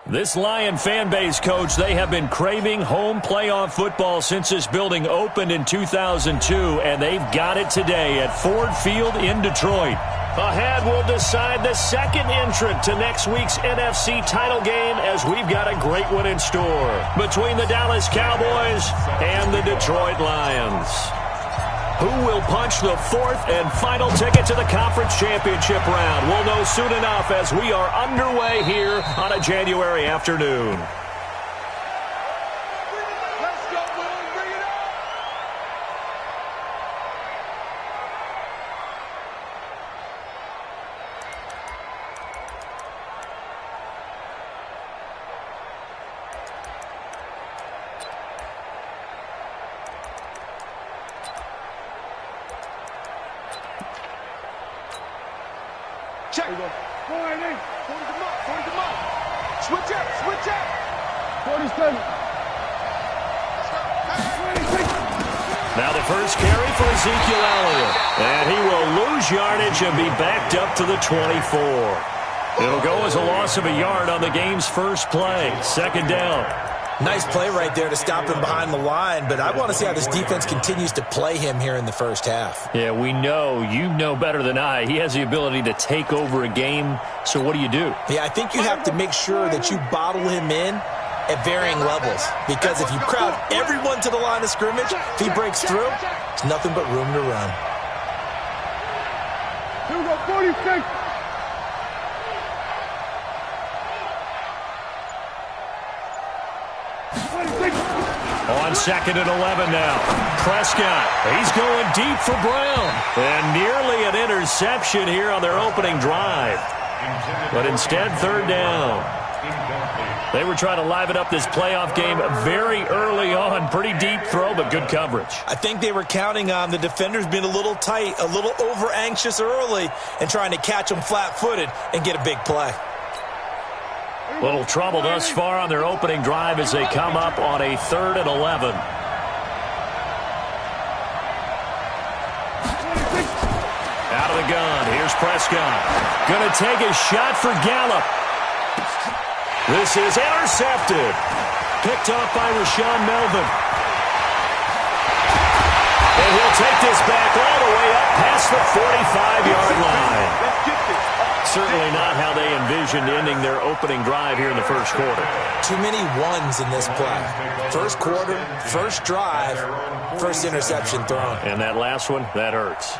This Lion fan base, Coach, they have been craving home playoff football since this building opened in 2002, and they've got it today at Ford Field in Detroit. Ahead, we'll decide the second entrant to next week's NFC title game as we've got a great one in store between the Dallas Cowboys and the Detroit Lions. Who will punch the fourth and final ticket to the conference championship round? We'll know soon enough as we are underway here on a January afternoon. Check. 40 them up. Switch up. 47. Now the first carry for Ezekiel Elliott. And he will lose yardage and be backed up to the 24. It'll go as a loss of a yard on the game's first play. Second down. Nice play right there to stop him behind the line, but I want to see how this defense continues to play him here in the first half. Yeah, we know. You know better than I. He has the ability to take over a game, so what do you do? Yeah, I think you have to make sure that you bottle him in at varying levels, because if you crowd everyone to the line of scrimmage, if he breaks through, there's nothing but room to run. Here we go, 46. On second and 11 now. Prescott, he's going deep for Brown. And nearly an interception here on their opening drive. But instead, third down. They were trying to liven up this playoff game very early on. Pretty deep throw, but good coverage. I think they were counting on the defenders being a little tight, a little over-anxious early, and trying to catch them flat-footed and get a big play. Little trouble thus far on their opening drive as they come up on a 3rd and 11. Out of the gun. Here's Prescott. Going to take a shot for Gallup. This is intercepted. Picked off by Rashawn Melvin. And he'll take this back all the way up past the 45-yard line. Certainly not how they envisioned ending their opening drive here in the first quarter. Too many ones in this play. First quarter, first drive, first interception thrown. And that last one, that hurts.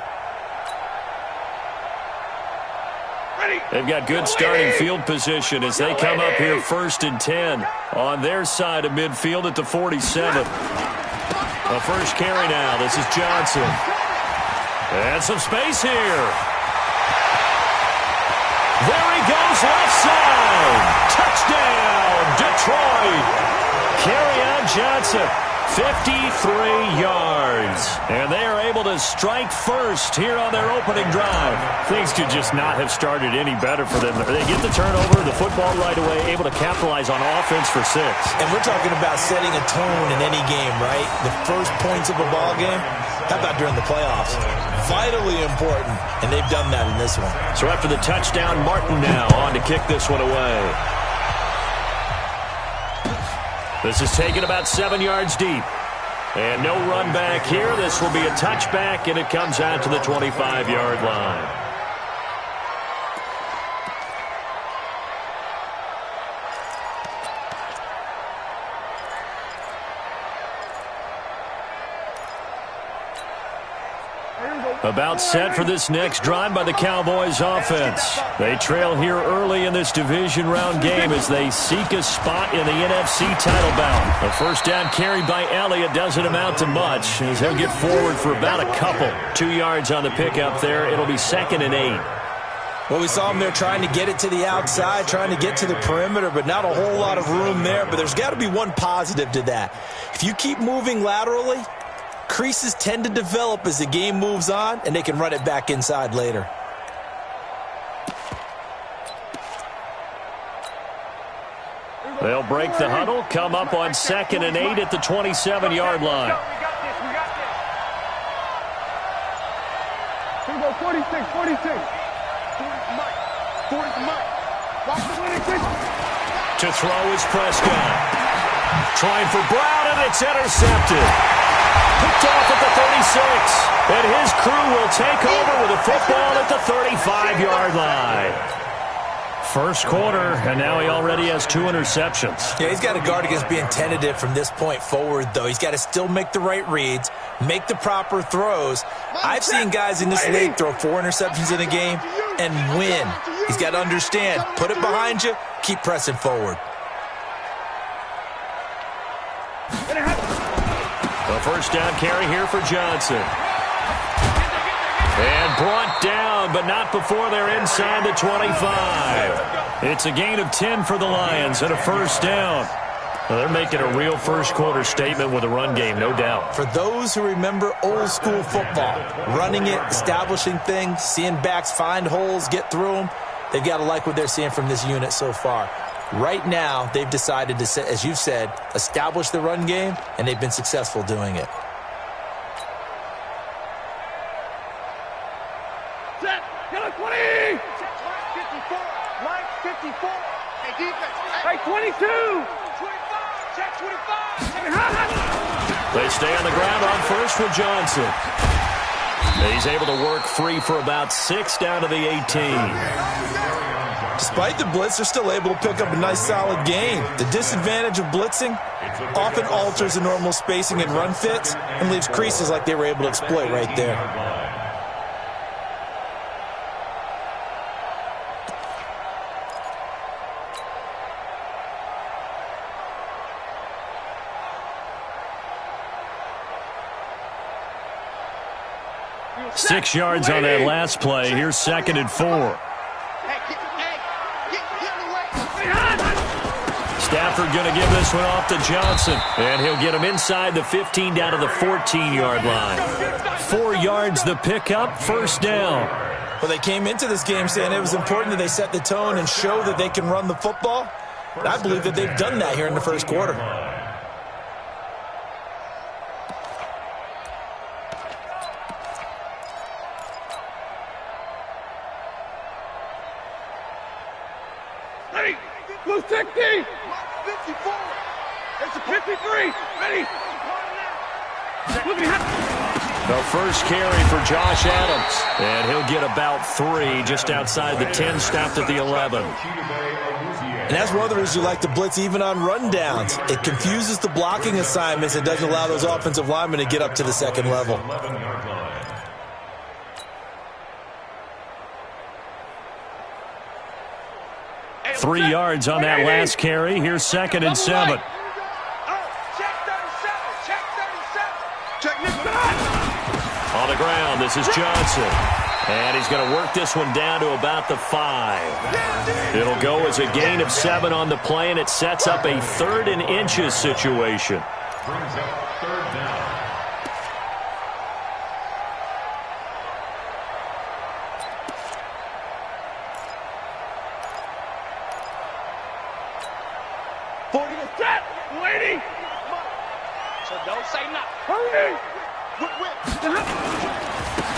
They've got good starting field position as they come up here 1st and 10 on their side of midfield at the 47. The first carry now. This is Johnson. And some space here. There he goes, left side. Touchdown, Detroit. Kerryon Johnson, 53 yards. And they are able to strike first here on their opening drive. Things could just not have started any better for them. They get the turnover, the football right away, able to capitalize on offense for 6. And we're talking about setting a tone in any game, right? The first points of a ball game. How about during the playoffs? Vitally important, and they've done that in this one. So after the touchdown, Martin now on to kick this one away. This is taken about 7 yards deep. And no run back here. This will be a touchback, and it comes out to the 25-yard line. About set for this next drive by the Cowboys offense. They trail here early in this division round game as they seek a spot in the NFC title bout. The first down carried by Elliott doesn't amount to much as he'll get forward for about a couple. 2 yards on the pickup there. It'll be 2nd and 8. Well, we saw him there trying to get it to the outside, trying to get to the perimeter, but not a whole lot of room there. But there's got to be one positive to that. If you keep moving laterally, creases tend to develop as the game moves on, and they can run it back inside later. They'll break the huddle, come up on 2nd and 8 at the 27-yard line. Here we go, 46, 46. 40 Mike. Watch the 26. To throw is Prescott. Trying for Brown, and it's intercepted. Picked off at the 36. And his crew will take over with the football at the 35-yard line. First quarter, and now he already has 2 interceptions. Yeah, he's got to guard against being tentative from this point forward, though. He's got to still make the right reads, make the proper throws. I've seen guys in this league throw 4 interceptions in a game and win. He's got to understand, put it behind you, keep pressing forward. The first down carry here for Johnson. And brought down, but not before they're inside the 25. It's a gain of 10 for the Lions and a first down. Well, they're making a real first quarter statement with a run game, no doubt. For those who remember old school football, running it, establishing things, seeing backs find holes, get through them, they've got to like what they're seeing from this unit so far. Right now, they've decided to, as you've said, establish the run game, and they've been successful doing it. Set. Get a 20. 54. Line 54. Hey, defense. Hey, 22. 25. Check 25. They stay on the ground on first with Johnson. He's able to work free for about 6 down to the 18. Despite the blitz, they're still able to pick up a nice, solid gain. The disadvantage of blitzing often alters the normal spacing and run fits and leaves creases like they were able to exploit right there. Six yards on that last play. Here's 2nd and 4. Stafford going to give this one off to Johnson. And he'll get him inside the 15 down to the 14-yard line. 4 yards the pickup, first down. Well, they came into this game saying it was important that they set the tone and show that they can run the football. And I believe that they've done that here in the first quarter. Ready. Blue 60. 54. It's a 53. Ready. The first carry for Josh Adams. And he'll get about 3 just outside the 10, stopped at the 11. And that's one of the reasons you like to blitz even on rundowns. It confuses the blocking assignments and doesn't allow those offensive linemen to get up to the second level. Three yards on that last carry. Here's 2nd and 7. On the ground, this is Johnson. And he's going to work this one down to about the 5. It'll go as a gain of 7 on the play, and it sets up a 3rd and inches situation. Brings up 3rd down. So don't say nothing. Hurry!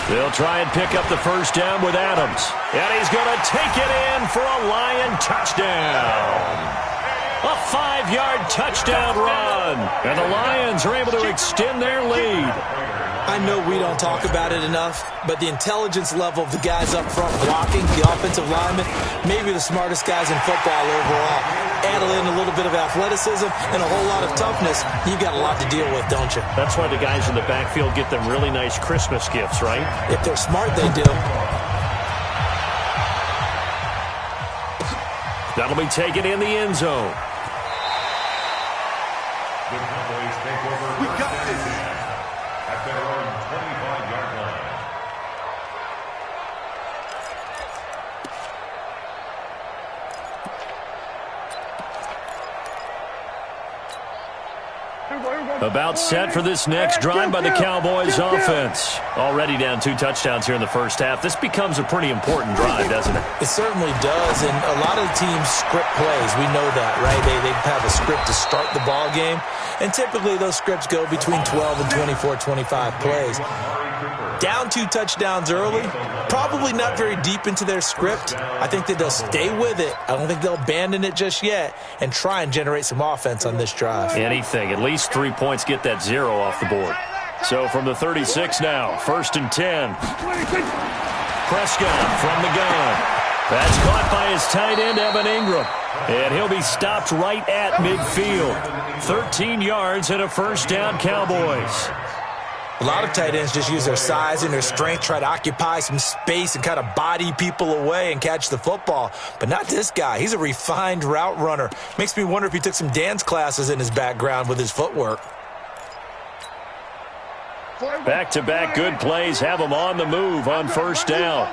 They'll try and pick up the first down with Adams. And he's going to take it in for a Lion touchdown. A 5-yard touchdown run. And the Lions are able to extend their lead. I know we don't talk about it enough, but the intelligence level of the guys up front blocking, the offensive linemen, maybe the smartest guys in football overall. Add in a little bit of athleticism and a whole lot of toughness, you've got a lot to deal with, don't you? That's why the guys in the backfield get them really nice Christmas gifts, right? If they're smart, they do. That'll be taken in the end zone. The Cowboys take over. We got this. At their own 25-yard line. About set for this next drive by the Cowboys offense. Already down 2 touchdowns here in the first half. This becomes a pretty important drive, doesn't it? It certainly does, and a lot of teams script plays. We know that, right? They have a script to start the ball game, and typically those scripts go between 12 and 24, 25 plays. Down 2 touchdowns early, probably not very deep into their script. I think that they'll stay with it. I don't think they'll abandon it just yet and try and generate some offense on this drive. Anything. At least 3 points, get that 0 off the board. So from the 36 now, 1st and 10. Prescott from the gun. That's caught by his tight end, Evan Ingram. And he'll be stopped right at midfield. 13 yards and a first down, Cowboys. A lot of tight ends just use their size and their strength, try to occupy some space and kind of body people away and catch the football. But not this guy. He's a refined route runner. Makes me wonder if he took some dance classes in his background with his footwork. Back-to-back good plays have him on the move on first down.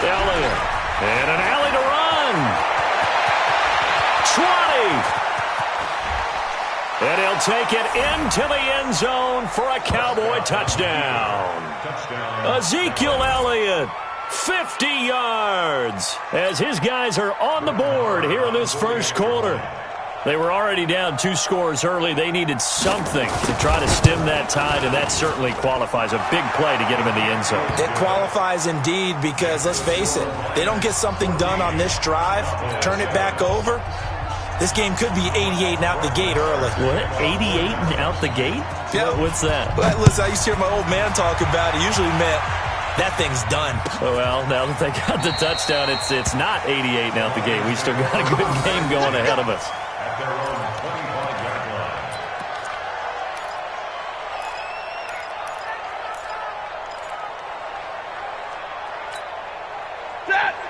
Elliott. And an alley to run. 20. And he'll take it into the end zone for a Cowboy touchdown. Ezekiel Elliott, 50 yards, as his guys are on the board here in this first quarter. They were already down 2 scores early. They needed something to try to stem that tide, and that certainly qualifies. A big play to get him in the end zone. It qualifies indeed because, let's face it, they don't get something done on this drive, turn it back over. This game could be 88 and out the gate early. What? 88 and out the gate? Yeah. What's that? But listen, I used to hear my old man talk about it. Usually meant that thing's done. Oh, well, now that they got the touchdown, it's not 88 and out the gate. We still got a good game going ahead of us. At their own 25-yard line.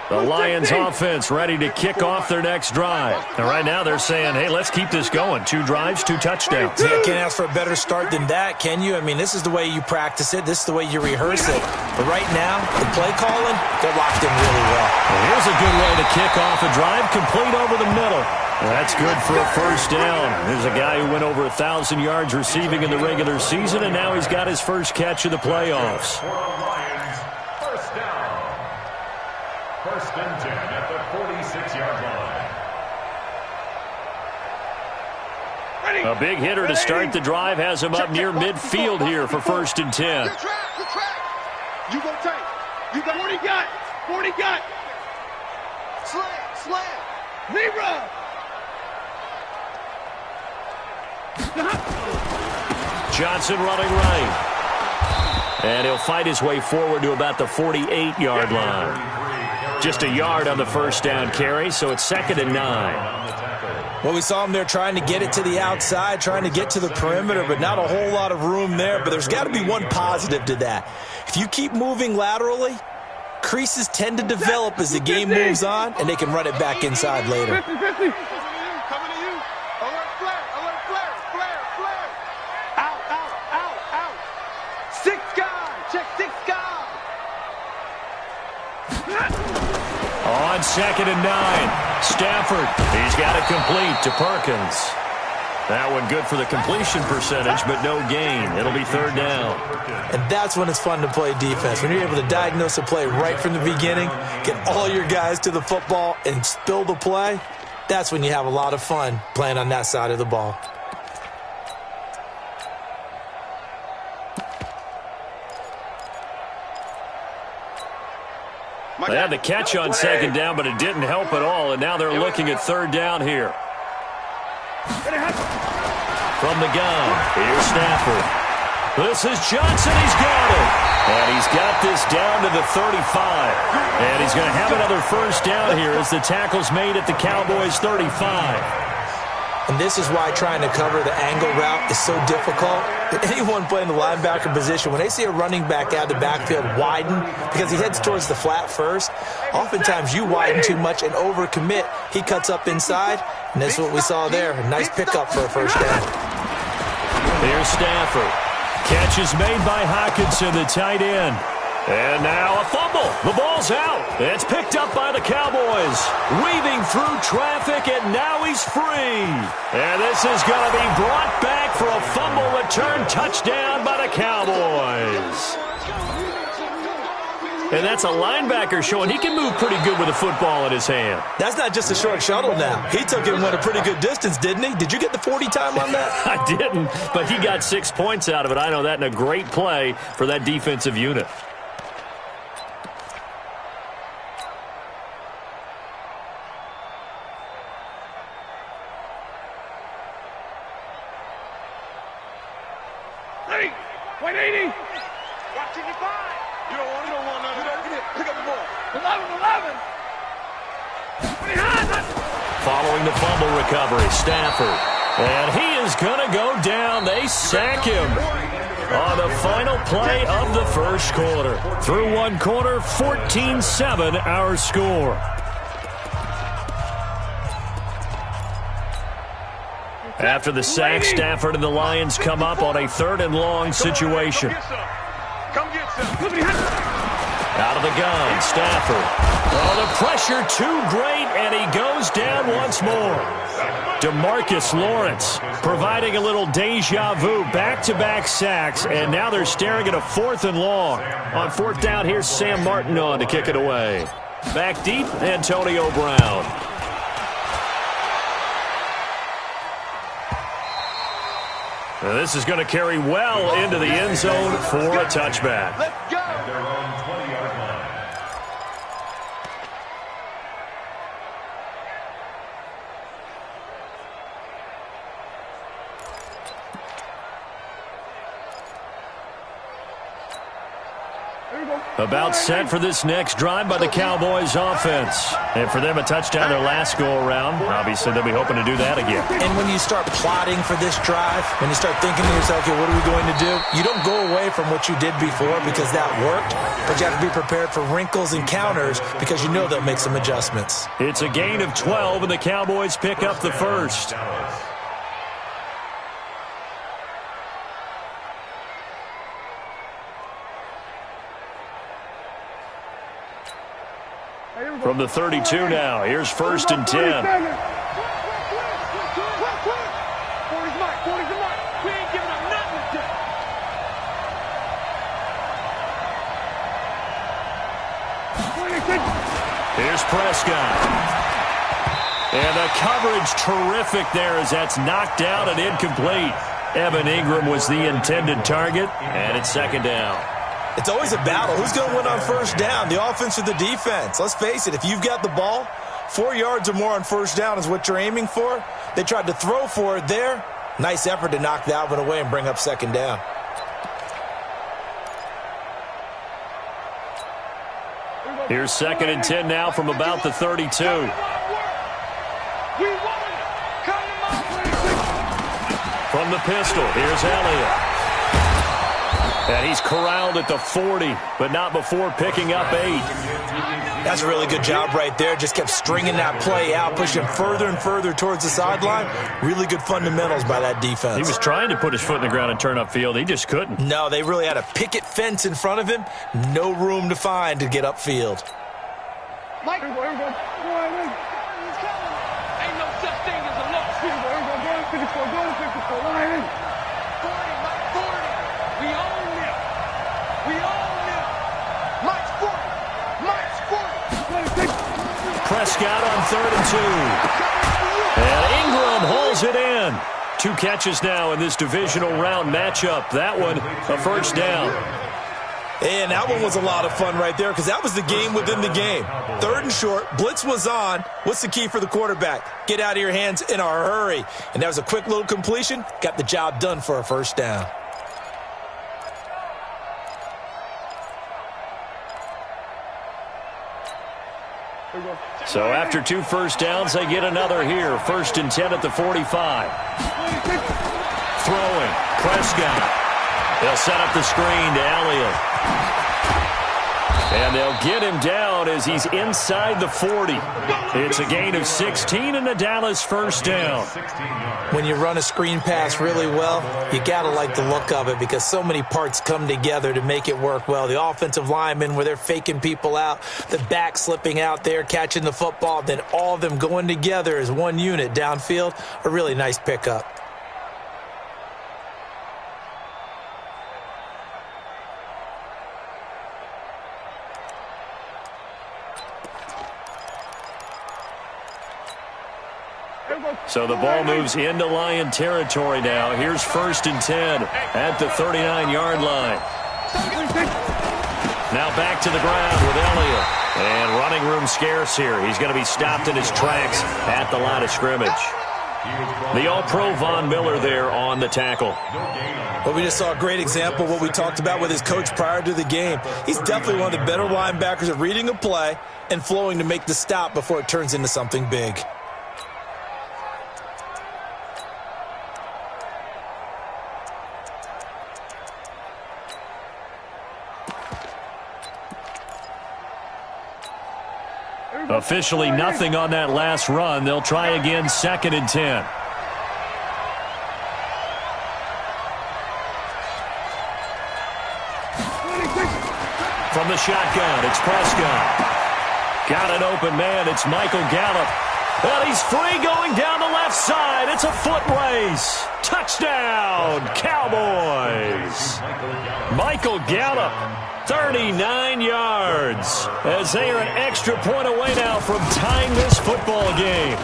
The Lions offense ready to kick off their next drive. And right now they're saying, hey, let's keep this going. 2 drives, 2 touchdowns. Yeah, can't ask for a better start than that, can you? I mean, this is the way you practice it. This is the way you rehearse it. But right now, the play calling, they're locked in really well. Well, here's a good way to kick off a drive, complete over the middle. That's good for a first down. There's a guy who went over 1,000 yards receiving in the regular season, and now he's got his first catch of the playoffs. First down. 1st and 10 at the 46-yard line. A big hitter to start the drive has him up near midfield here for 1st and 10. Good track. You go take. You got 40 gut. 40 gut. Slam. Zebra. Johnson running right. And he'll fight his way forward to about the 48-yard line. Just a yard on the first down carry, so it's 2nd and 9. Well, we saw him there trying to get it to the outside, trying to get to the perimeter, but not a whole lot of room there. But there's got to be one positive to that. If you keep moving laterally, creases tend to develop as the game moves on, and they can run it back inside later. 50. Coming to you. Alert flare. Out. 6 guys. Check 6 guys. On 2nd and 9, Stafford. He's got it complete to Perkins. That one good for the completion percentage, but no gain. It'll be 3rd down. And that's when it's fun to play defense. When you're able to diagnose a play right from the beginning, get all your guys to the football and spill the play, that's when you have a lot of fun playing on that side of the ball. They had the catch on 2nd down, but it didn't help at all, and now they're looking at 3rd down here. From the gun, here's Stafford. This is Johnson. He's got it. And he's got this down to the 35. And he's going to have another first down here as the tackle's made at the Cowboys' 35. And this is why trying to cover the angle route is so difficult. Anyone playing the linebacker position, when they see a running back out of the backfield widen because he heads towards the flat first, oftentimes you widen too much and overcommit. He cuts up inside, and that's what we saw there. A nice pickup for a first down. Here's Stafford. Catch is made by Hockenson, the tight end. And now a fumble. The ball's out. It's picked up by the Cowboys. Weaving through traffic, and now he's free. And this is going to be brought back for a fumble return touchdown by the Cowboys. And that's a linebacker showing he can move pretty good with a football in his hand. That's not just a short shuttle now. He took it and went a pretty good distance, didn't he? Did you get the 40 time on that? I didn't, but he got 6 points out of it. I know that, and a great play for that defensive unit. White 80. Watching the 5. You don't want none of that. Pick up the ball. 11. Following the fumble recovery, Stafford. And he is going to go down. They sack him on the final play of the first quarter. Through one quarter, 14-7 our score. After the sack, Stafford and the Lions come up on a 3rd and long situation. Come get some. Out of the gun, Stafford. Oh, the pressure too great, and he goes down once more. DeMarcus Lawrence providing a little deja vu, back-to-back sacks, and now they're staring at a 4th and long. On 4th down, here's Sam Martin on to kick it away. Back deep, Antonio Brown. Now this is going to carry well into the end zone for a touchback. Let's go. Their own 20-yard line. About set for this next drive by the Cowboys offense. And for them, a touchdown their last go-around. Obviously, they'll be hoping to do that again. And when you start plotting for this drive, when you start thinking to yourself, okay, what are we going to do? You don't go away from what you did before because that worked, but you have to be prepared for wrinkles and counters because you know they'll make some adjustments. It's a gain of 12, and the Cowboys pick up the first. From the 32 now, here's 1st and 10. 40's Mike. 40's the Mike. We ain't giving up nothing today. Here's Prescott. And the coverage terrific there as that's knocked down and incomplete. Evan Ingram was the intended target, and it's 2nd down. It's always a battle. Who's going to win on 1st down, the offense or the defense? Let's face it, if you've got the ball, 4 yards or more on 1st down is what you're aiming for. They tried to throw for it there. Nice effort to knock that one away and bring up 2nd down. Here's 2nd and 10 now from about the 32. From the pistol, here's Elliott. And he's corralled at the 40, but not before picking up 8. That's a really good job right there. Just kept stringing that play out, pushing further and further towards the sideline. Really good fundamentals by that defense. He was trying to put his foot in the ground and turn upfield. He just couldn't. No, they really had a picket fence in front of him. No room to find to get upfield. Mike, ain't no such thing as a loss. 54, go to 54, Lions. 40, Mike, 40. We own them. We own them. Mike's 40. Prescott on 3rd and 2. And Ingram holds it in. 2 catches now in this divisional round matchup. That one, a 1st down. And that one was a lot of fun right there because that was the game within the game. 3rd and short, blitz was on. What's the key for the quarterback? Get out of your hands in a hurry. And that was a quick little completion. Got the job done for a 1st down. So after 2 1st downs, they get another here. 1st and 10 at the 45. Throwing, Prescott. They'll set up the screen to Elliott. And they'll get him down as he's inside the 40. It's a gain of 16 and a Dallas 1st down. When you run a screen pass really well, you got to like the look of it because so many parts come together to make it work well. The offensive linemen, where they're faking people out, the back slipping out there, catching the football, then all of them going together as one unit downfield, a really nice pickup. So the ball moves into Lion territory now. Here's 1st and 10 at the 39-yard line. Now back to the ground with Elliott. And running room scarce here. He's going to be stopped in his tracks at the line of scrimmage. The All-Pro Von Miller there on the tackle. Well, we just saw a great example of what we talked about with his coach prior to the game. He's definitely one of the better linebackers at reading a play and flowing to make the stop before it turns into something big. Officially nothing on that last run. They'll try again, 2nd and 10. From the shotgun, it's Prescott. Got an open man. It's Michael Gallup. And he's free going down the left side. It's a foot race. Touchdown, Cowboys. Michael Gallup, 39 yards. As they are an extra point away now from tying this football game.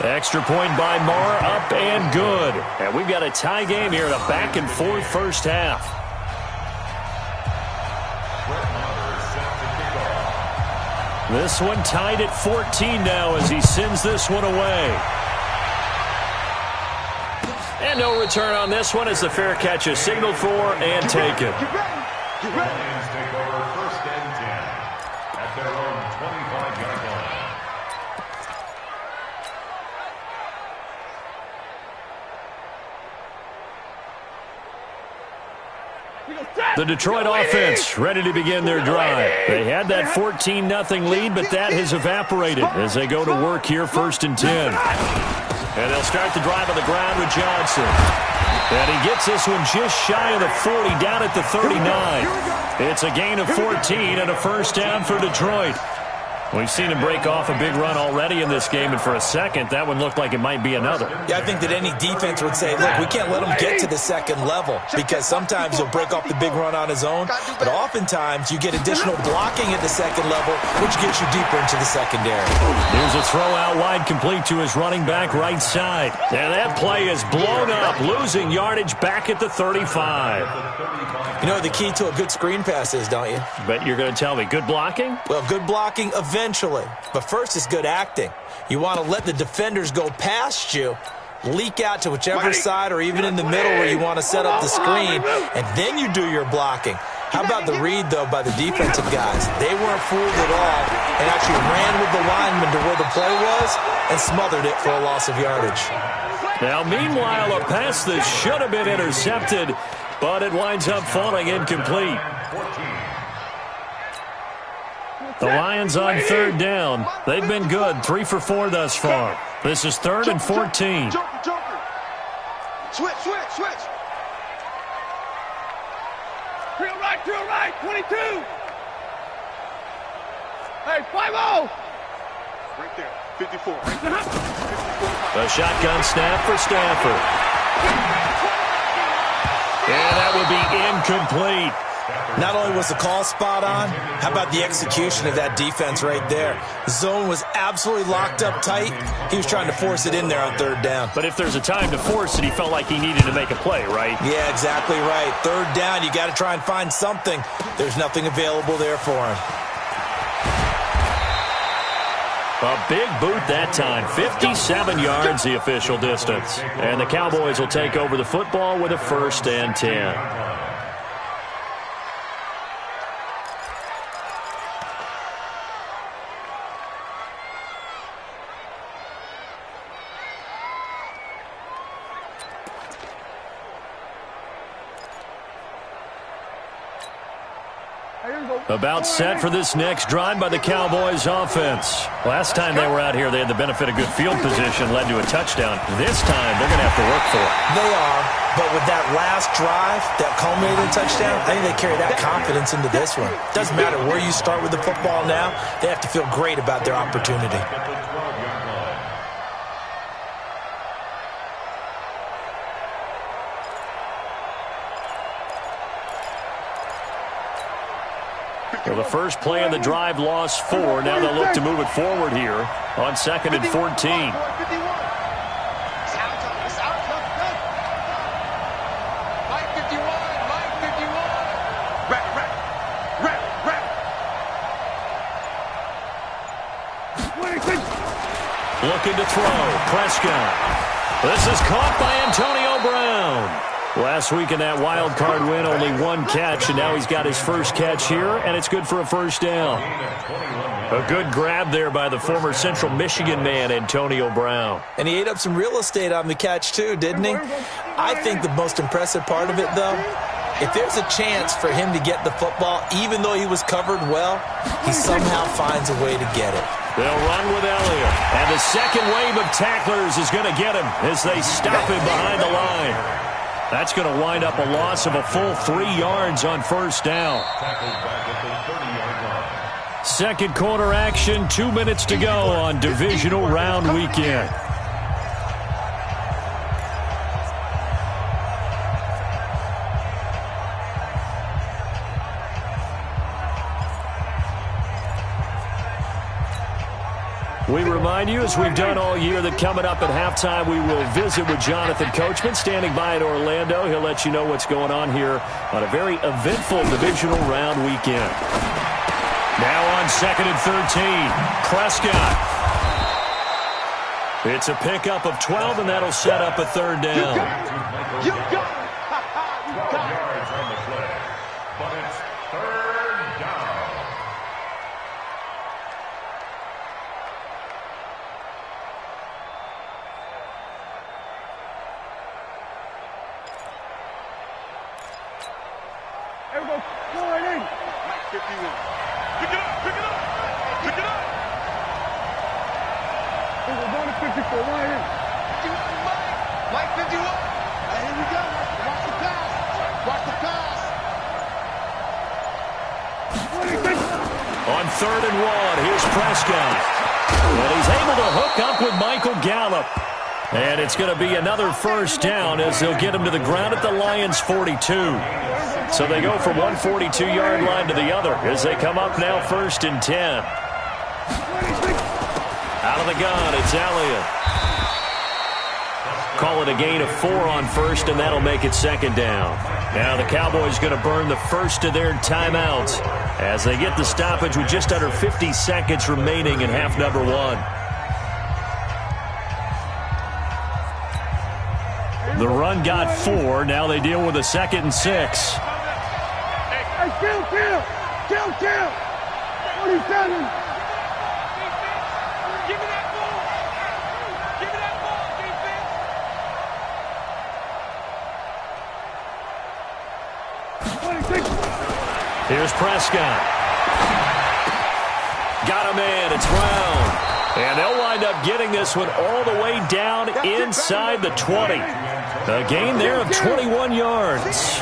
Extra point by Marr, up and good. And we've got a tie game here in a back-and-forth first half. This one tied at 14 now as he sends this one away. And no return on this one as the fair catch is signaled for and taken. Lions take over 1st and 10 at their own 25-yard line. The Detroit offense ready to begin their drive. They had that 14-0 lead, but that has evaporated as they go to work here, 1st and 10. And they'll start the drive on the ground with Johnson. And he gets this one just shy of the 40, down at the 39. It's a gain of 14 and a first down for Detroit. We've seen him break off a big run already in this game, and for a second, that one looked like it might be another. Yeah, I think that any defense would say, look, we can't let him get to the second level because sometimes he'll break off the big run on his own, but oftentimes you get additional blocking at the second level, which gets you deeper into the secondary. Here's a throw out wide complete to his running back right side. And that play is blown up, losing yardage back at the 35. You know what the key to a good screen pass is, don't you? Bet you're going to tell me. Good blocking? Well, good blocking eventually. But first is good acting. You want to let the defenders go past you, leak out to whichever side or even in the middle where you want to set up the screen, and then you do your blocking. How about the read, though, by the defensive guys? They weren't fooled at all and actually ran with the lineman to where the play was and smothered it for a loss of yardage. Now, meanwhile, a pass that should have been intercepted, but it winds up falling incomplete. The Lions on 3rd down. They've been good, 3 for 4 thus far. This is 3rd and 14. Switch. Drill right, 22. Hey, 5-0. Right there, 54. A shotgun snap for Stafford. And that would be incomplete. Not only was the call spot on, how about the execution of that defense right there? The zone was absolutely locked up tight. He was trying to force it in there on 3rd down. But if there's a time to force it, he felt like he needed to make a play, right? Yeah, exactly right. 3rd down, you got to try and find something. There's nothing available there for him. A big boot that time. 57 yards the official distance. And the Cowboys will take over the football with a 1st and 10. About set for this next drive by the Cowboys offense. Last time they were out here, they had the benefit of good field position, led to a touchdown. This time, they're going to have to work for it. They are, but with that last drive, that culminating touchdown, I think they carry that confidence into this one. Doesn't matter where you start with the football now, they have to feel great about their opportunity. Well, the first play of the drive lost 4. Now they'll look to move it forward here on 2nd and 14. Looking to throw. Prescott. This is caught by Antonio Brown. Last week in that wild card win, only one catch, and now he's got his first catch here, and it's good for a first down. A good grab there by the former Central Michigan man, Antonio Brown. And he ate up some real estate on the catch, too, didn't he? I think the most impressive part of it, though, if there's a chance for him to get the football, even though he was covered well, he somehow finds a way to get it. They'll run with Elliott. And the second wave of tacklers is going to get him as they stop him behind the line. That's going to wind up a loss of a full 3 yards on first down. Second quarter action, 2 minutes to go on divisional round weekend. We remind you, as we've done all year, that coming up at halftime, we will visit with Jonathan Coachman, standing by in Orlando. He'll let you know what's going on here on a very eventful divisional round weekend. Now on 2nd and 13, Prescott. It's a pickup of 12, and that'll set up a third down. You got it. 12 yards on the play, but it's third down. Everybody, go right in. Mike 51. Pick it up, pick it up, pick it up. We're down to 54, right in. 51, Mike 51. Here we go. Watch the pass. Watch the pass. On 3rd and 1, here's Prescott. And he's able to hook up with Michael Gallup. And it's going to be another first down as they'll get him to the ground at the Lions' 42. So they go from one 42-yard line to the other as they come up now 1st and 10. Out of the gun, it's Elliott. Call it a gain of 4 on first, and that'll make it 2nd down. Now the Cowboys going to burn the first of their timeouts as they get the stoppage with just under 50 seconds remaining in half number 1. The run got 4. Now they deal with a 2nd and 6. Hey, kill. What are you telling? Give me that ball. Give me that ball, defense. Here's Prescott. Got him in. It's Brown. And they'll wind up getting this one all the way down inside the 20. A gain there of 21 yards.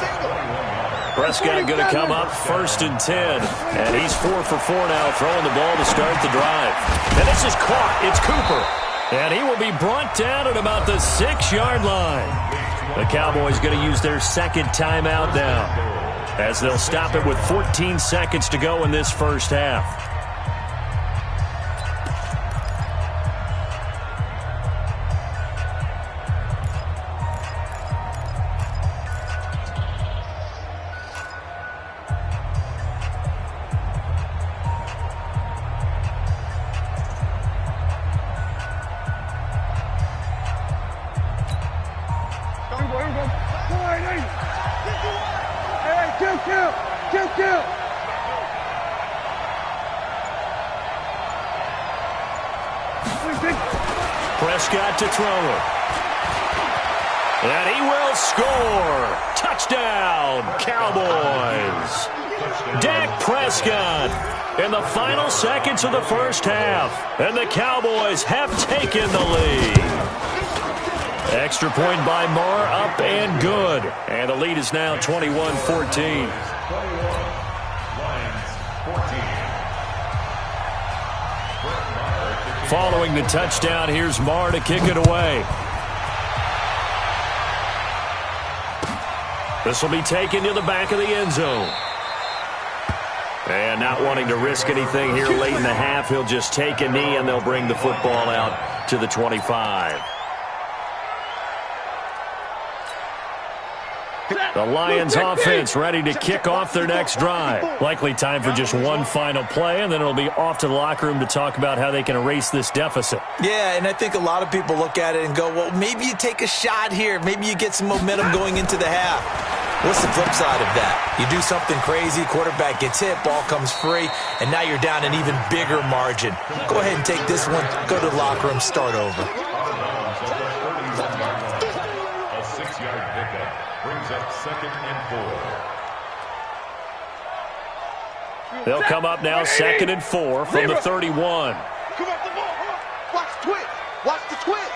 Prescott going to come up 1st and 10. And he's 4 for 4 now, throwing the ball to start the drive. And this is caught. It's Cooper. And he will be brought down at about the 6-yard line. The Cowboys going to use their 2nd timeout now, as they'll stop it with 14 seconds to go in this first half. Kill. Prescott to throw it. And he will score. Touchdown, Cowboys. Dak Prescott in the final seconds of the first half. And the Cowboys have taken the lead. Extra point by Marr, up and good. And the lead is now 21-14. Following the touchdown, here's Marr to kick it away. This will be taken to the back of the end zone. And not wanting to risk anything here late in the half, he'll just take a knee and they'll bring the football out to the 25. Set. The Lions offense ready to kick off their next drive. Likely time for just one final play, and then it'll be off to the locker room to talk about how they can erase this deficit. Yeah, and I think a lot of people look at it and go, well, maybe you take a shot here. Maybe you get some momentum going into the half. What's the flip side of that? You do something crazy, quarterback gets hit, ball comes free, and now you're down an even bigger margin. Go ahead and take this one, go to the locker room, start over. A 6-yard pickup brings up 2nd and 4. They'll come up now 2nd and 4 from the 31. Come off the ball. Watch the twist. Watch the twist.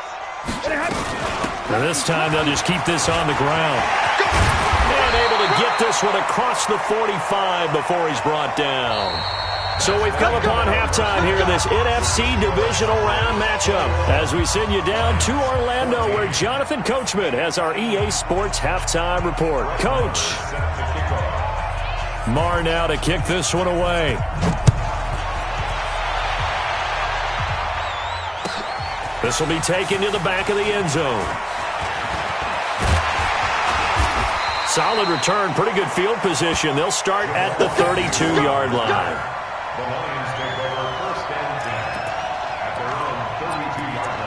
Now this time they'll just keep this on the ground. And able to get this one across the 45 before he's brought down. So we've come upon halftime here in this NFC Divisional Round matchup as we send you down to Orlando where Jonathan Coachman has our EA Sports Halftime Report. Coach. Marr now to kick this one away. This will be taken to the back of the end zone. Solid return, pretty good field position. They'll start at the 32-yard line. The Lions take over 1st and 10 at their own 32-yard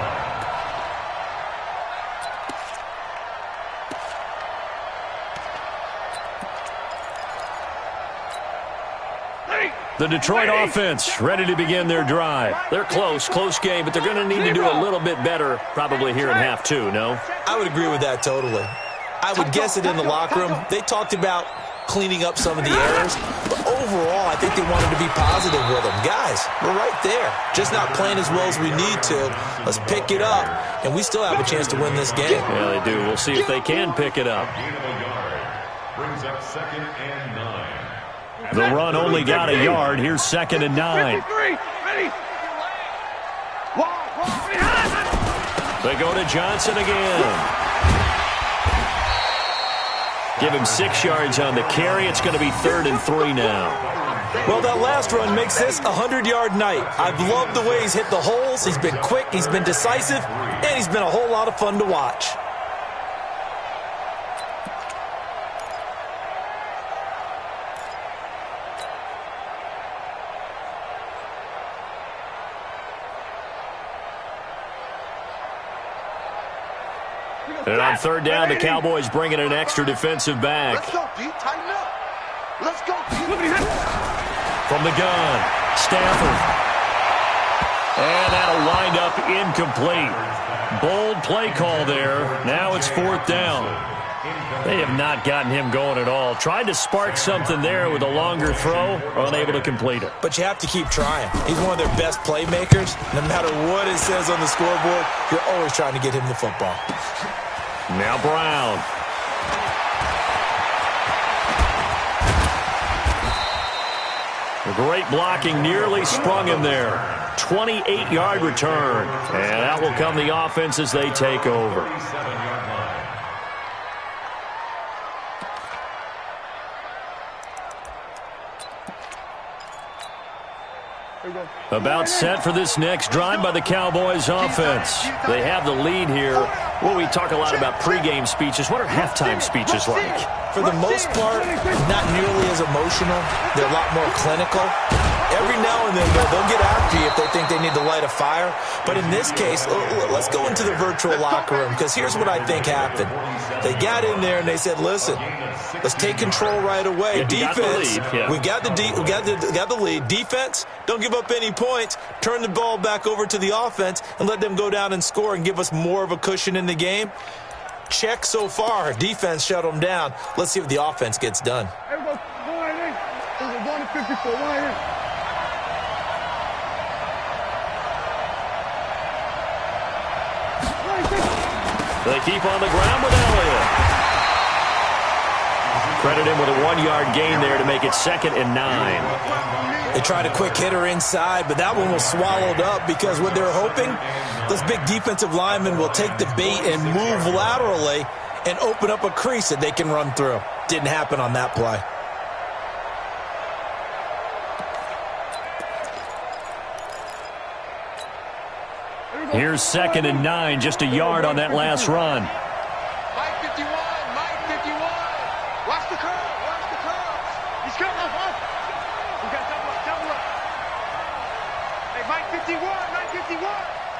Hey! The Detroit offense ready to begin their drive. They're close game, but they're going to need to do a little bit better probably here in half two, no? I would agree with that totally. I would guess it in the locker room. They talked about cleaning up some of the errors, but overall, I think they wanted to be positive with them. Guys, we're right there. Just not playing as well as we need to. Let's pick it up, and we still have a chance to win this game. Yeah, they do. We'll see if they can pick it up. gain of a yard brings up 2nd and 9. The run only got a yard. Here's 2nd and 9. 53. Ready? They go to Johnson again. Give him 6 yards on the carry. It's going to be 3rd and 3 now. Well, that last run makes this a 100-yard night. I've loved the way he's hit the holes. He's been quick, he's been decisive, and he's been a whole lot of fun to watch. And on 3rd down, the Cowboys bring in an extra defensive back. Let's go, D. Tighten up. Let's go, D. From the gun, Stafford. And that'll wind up incomplete. Bold play call there. Now it's 4th down. They have not gotten him going at all. Tried to spark something there with a longer throw, unable to complete it. But you have to keep trying. He's one of their best playmakers. No matter what it says on the scoreboard, you're always trying to get him the football. Now Brown. The great blocking nearly sprung him there. 28-yard return. And that will come the offense as they take over. 37-yard line. About set for this next drive by the Cowboys offense. They have the lead here. Well, we talk a lot about pregame speeches. What are halftime speeches like? For the most part, not nearly as emotional. They're a lot more clinical. Every now and then, they'll get after you if they think they need to light a fire. But in this case, let's go into the virtual locker room, because here's what I think happened. They got in there and they said, listen, let's take control right away. Defense, we got the lead. Defense, don't give up any points. Turn the ball back over to the offense and let them go down and score and give us more of a cushion in the game. Check so far. Defense shut them down. Let's see if the offense gets done. They keep on the ground with Elliott. Credit him with a 1-yard gain there to make it 2nd and 9. They tried a quick hitter inside, but that one was swallowed up because what they're hoping, those big defensive linemen will take the bait and move laterally and open up a crease that they can run through. Didn't happen on that play. Here's 2nd and 9, just a yard on that last run. Mike 51, Mike 51.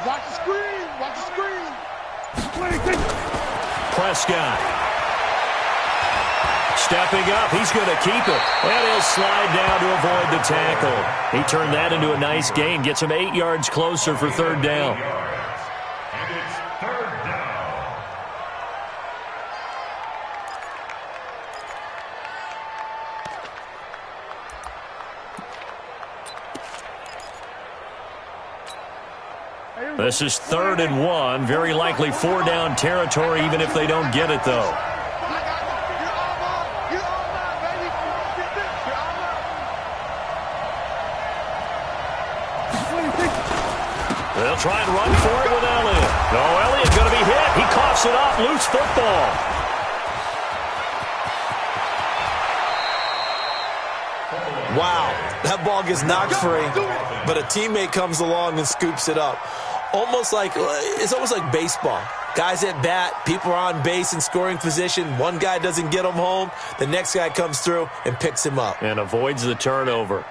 Watch the screen. Watch the screen. Prescott. Stepping up, he's going to keep it. And he'll slide down to avoid the tackle. He turned that into a nice gain, gets him 8 yards closer for third down. And it's third down. This is 3rd and 1. Very likely 4-down territory, even if they don't get it, though. They'll try and run for it with Elliott. No, Elliott going to be hit. He coughs it up. Loose football. Wow, that ball gets knocked free, but a teammate comes along and scoops it up. It's almost like baseball. Guys at bat, people are on base in scoring position. One guy doesn't get him home. The next guy comes through and picks him up. And avoids the turnover.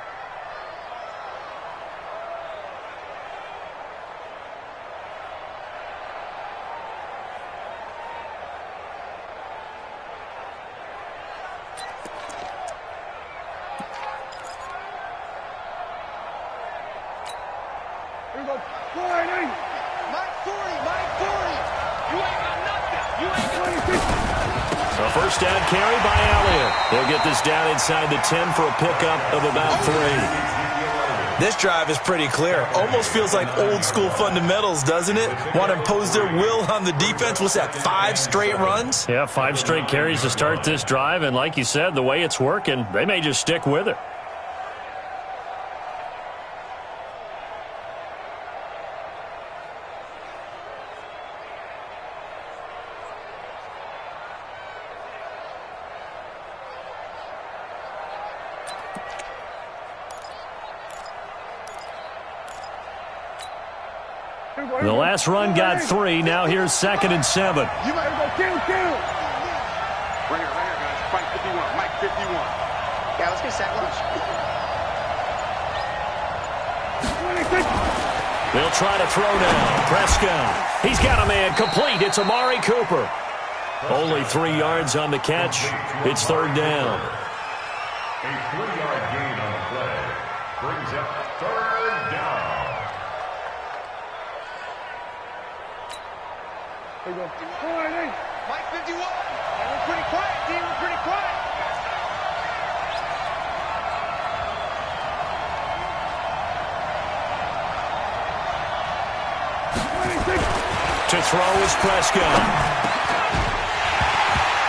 First down carry by Elliott. They'll get this down inside the 10 for a pickup of about 3. This drive is pretty clear. Almost feels like old school fundamentals, doesn't it? Want to impose their will on the defense. What's that, 5 straight runs? Yeah, 5 straight carries to start this drive. And like you said, the way it's working, they may just stick with it. The last run got 3. Now here's 2nd and 7. You might go kill. Right here, guys. Mike 51. Mike 51. Yeah, let's get sack lunch. They'll try to throw now. Prescott. He's got a man complete. It's Amari Cooper. Only 3 yards on the catch. It's 3rd down. A 3-yard gain on the play brings up 3rd down. There you go. Mike 51. We're pretty quiet, team. We're pretty quiet. To throw is Prescott.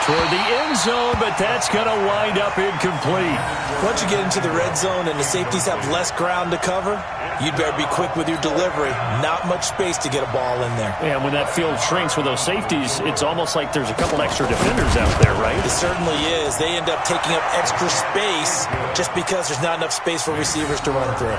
Toward the end zone, but that's going to wind up incomplete. Once you get into the red zone and the safeties have less ground to cover, you'd better be quick with your delivery. Not much space to get a ball in there. And when that field shrinks with those safeties, it's almost like there's a couple extra defenders out there, right? It certainly is. They end up taking up extra space just because there's not enough space for receivers to run through.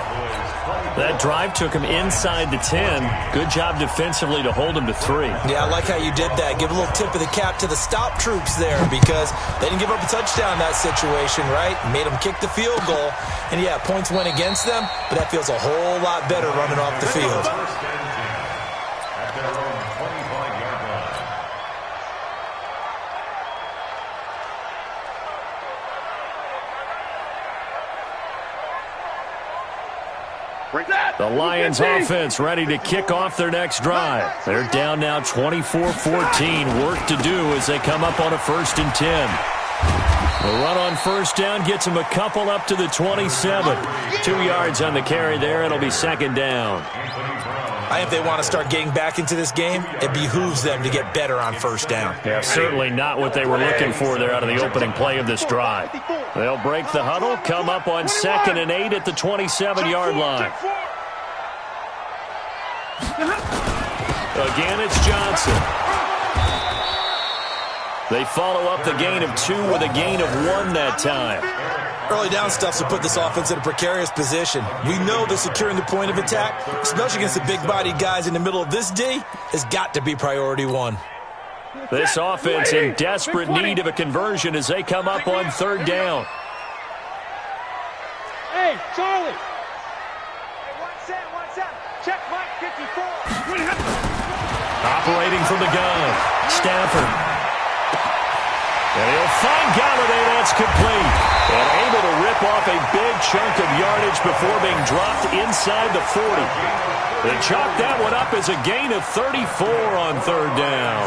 That drive took him inside the 10. Good job defensively to hold him to 3. Yeah, I like how you did that. Give a little tip of the cap to the stop troops there because they didn't give up a touchdown in that situation, right? Made them kick the field goal. And, yeah, points went against them, but that feels a whole lot better running off the field. First and 10 at their own 25-yard line. The Lions offense ready to kick off their next drive. They're down now 24-14. Work to do as they come up on a 1st and 10. The run on 1st down gets them a couple up to the 27. 2 yards on the carry there. It'll be 2nd down. I think if they want to start getting back into this game, it behooves them to get better on 1st down. Yeah, certainly not what they were looking for there out of the opening play of this drive. They'll break the huddle, come up on 2nd and 8 at the 27-yard line. Again, it's Johnson. They follow up the gain of 2 with a gain of 1 that time. Early down stuff will put this offense in a precarious position. We know that securing the point of attack, especially against the big-bodied guys in the middle of this D, has got to be priority 1. This offense in desperate need of a conversion as they come up on 3rd down. Hey, Charlie. Check Mike 54. Operating from the gun, Stafford. And he'll find Galladay. That's complete. And able to rip off a big chunk of yardage before being dropped inside the 40. They chalk that one up as a gain of 34 on third down.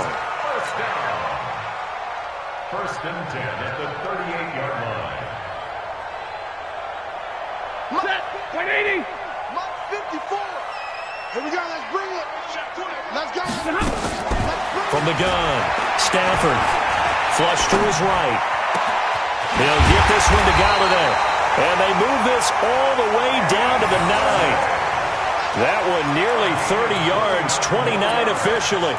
First and 10 at the 38-yard line. Set. 180. Mike 54. Here we go. Let's bring it. Let's go. From the gun, Stafford. Flush to his right. He'll get this one to Galladay. And they move this all the way down to the 9. That one nearly 30 yards, 29 officially.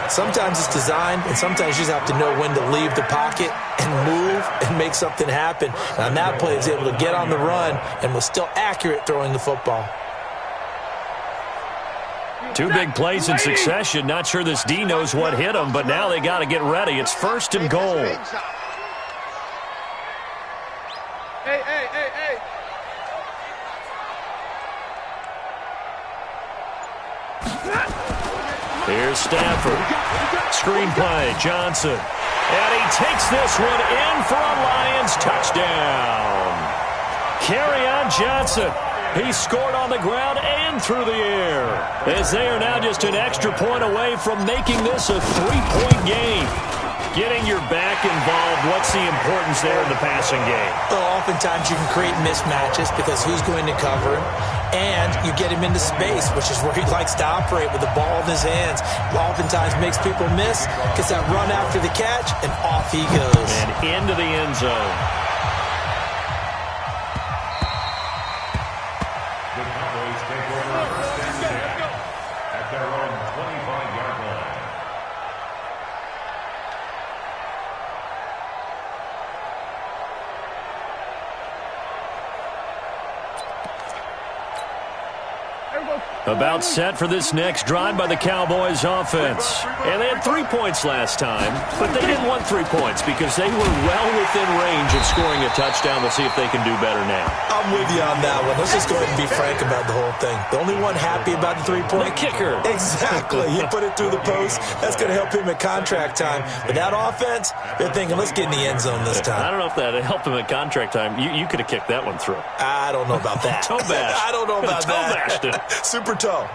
Sometimes it's designed, and sometimes you just have to know when to leave the pocket and move and make something happen. And on that play, he was able to get on the run and was still accurate throwing the football. Two big plays in succession. Not sure this D knows what hit him, but now they got to get ready. It's first and goal. Hey. Here's Stafford. Screen play, Johnson. And he takes this one in for a Lions touchdown. Carry on Johnson. He scored on the ground and through the air, as they are now just an extra point away from making this a three-point game. Getting your back involved, what's the importance there in the passing game? Well, oftentimes you can create mismatches because who's going to cover him, and you get him into space, which is where he likes to operate with the ball in his hands. Oftentimes makes people miss, gets that run after the catch, and off he goes. And into the end zone. The Cowboys take over first and 10 at their own 25-yard line. About set for this next drive by the Cowboys offense. And they had 3 points last time, but they didn't want 3 points because they were well within range of scoring a touchdown. Let's see if they can do better now. I'm with you on that one. Let's just go ahead and be frank about the whole thing. The only one happy about the 3-point? The kicker. Exactly. He put it through the post. That's going to help him at contract time. But that offense, they're thinking, let's get in the end zone this time. I don't know if that helped him at contract time. You could have kicked that one through. I don't know about that. Toe bash. I don't know about toe that. Bashed it. Super toe.